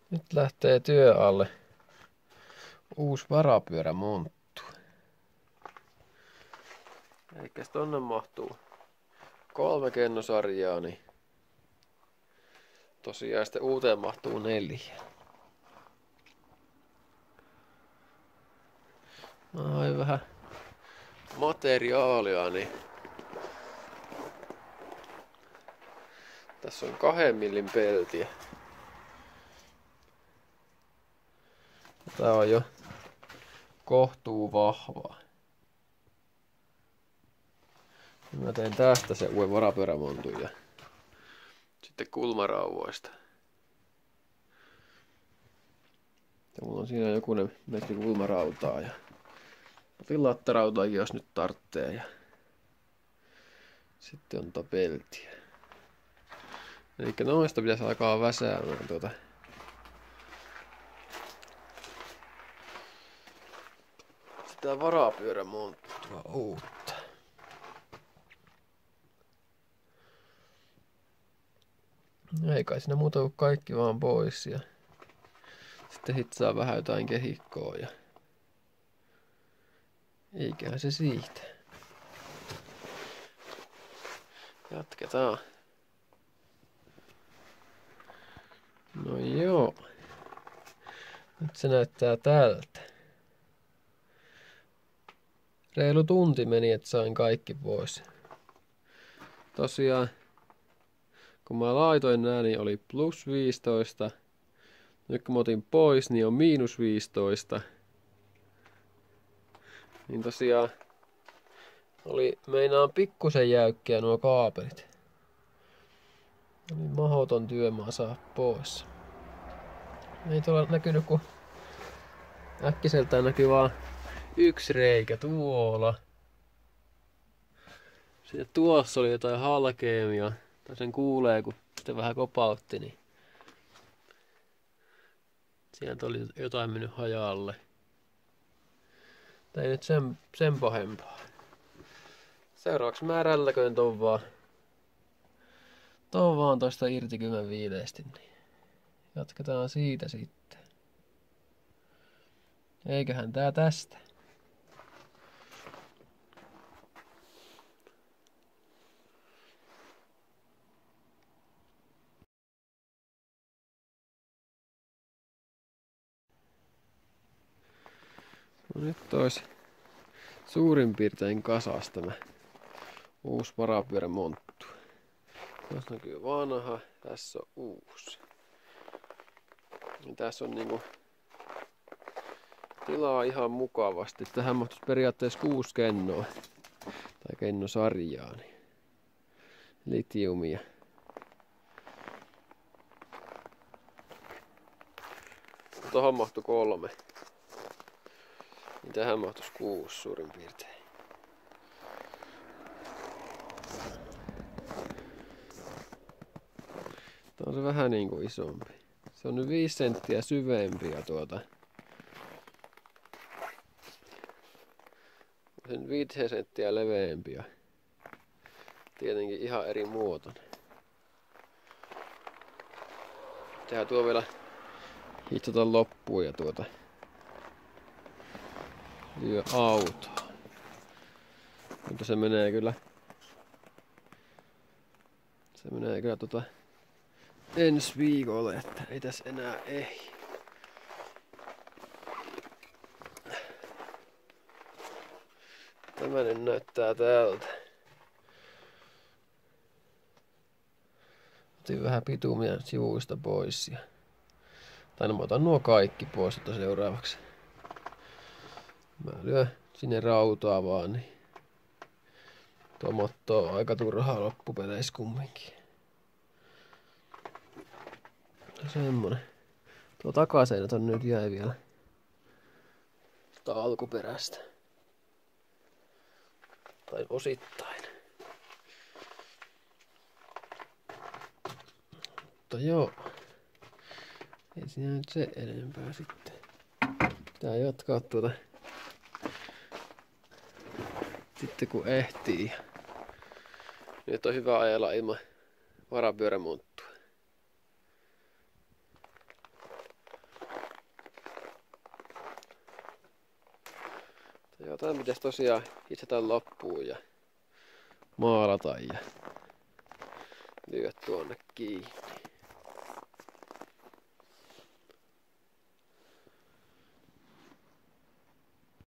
Nyt lähtee työ alle uusi varapyörämonttu. Eikäs tonne mahtuu 3 kennosarjaa, niin tosiaan sitten uuteen mahtuu 4. Mä hain vähän materiaalia, niin tässä on 2 millin peltiä. Tää on jo kohtuu vahvaa. Mä teen tästä sen uuden varapyörämontun ja sitten kulmarauvoista. Ja mulla on siinä jokunen metri kulmarautaa ja otin lattarautaakin jos nyt tarttee ja sitten on peltiä. Elikkä noista pitäisi alkaa väsäämään sitä varapyörämonttua uutta. Ei kai siinä muuta kuin kaikki vaan pois ja sitten hitsaa vähän jotain kehikkoa ja eiköhän se siitä. Jatketaan. No joo. Nyt se näyttää tältä. Reilu tunti meni, että sain kaikki pois. Tosiaan, kun mä laitoin nää, niin oli plus 15. Nyt kun mä otin pois, niin on miinus 15. Niin tosiaan oli meinaan pikkusen jäykkiä nuo kaapelit. Oli mahdoton työmaa saa pois. Ei tuolla näkynyt, kun äkkiseltään näkyy vaan yksi reikä tuolla. Sitten tuossa oli jotain halkeamia. Tai sen kuulee, kun sitten vähän kopautti, niin sieltä oli jotain mennyt hajalle. Ei nyt sen pahempaa. Seuraavaksi mä rälläköin ton vaan tosta irti kymmenviileesti, niin jatketaan siitä sitten. Eiköhän tää tästä. No nyt ois suurin piirtein kasas tämä uusi varapyörämonttu. Tässä näkyy vanha, tässä on uusi. Ja tässä on niinku tilaa ihan mukavasti. Tähän mahtuisi periaatteessa 6 kennoa. Tai kennosarjaa. Niin litiumia. Tuohon mahtui 3. Niin tähän mahtuisi 6 suurin piirtein. Tää on se vähän niinku isompi. Se on nyt 5 senttiä syvempi ja sen 5 senttiä leveämpi ja tietenkin ihan eri muotoinen. Tehdään tuo vielä hitsata loppuun ja lyö autoa. Mutta se menee kyllä ensi viikolle, että ei tässä enää ehdi. Tämänen näyttää tältä. Otin vähän pitumia sivuista pois. Tai mä otan nuo kaikki pois seuraavaksi. Mä lyön sinne rautaa vaan, niin tuo motto on aika turhaa loppupeleissä kumminkin. Semmonen. Tuo takaseinät on nyt jäi vielä sitä alkuperäistä. Tai osittain. Mutta joo. Ei siinä nyt se enempää sitten. Pitää jatkaa sitten kun ehtii. Nyt on hyvä ajella ilman varapyörämonttua. Joo, tää pitäisi tosiaan hitsata loppuun ja maalata ja lyödä tuonne kiinni.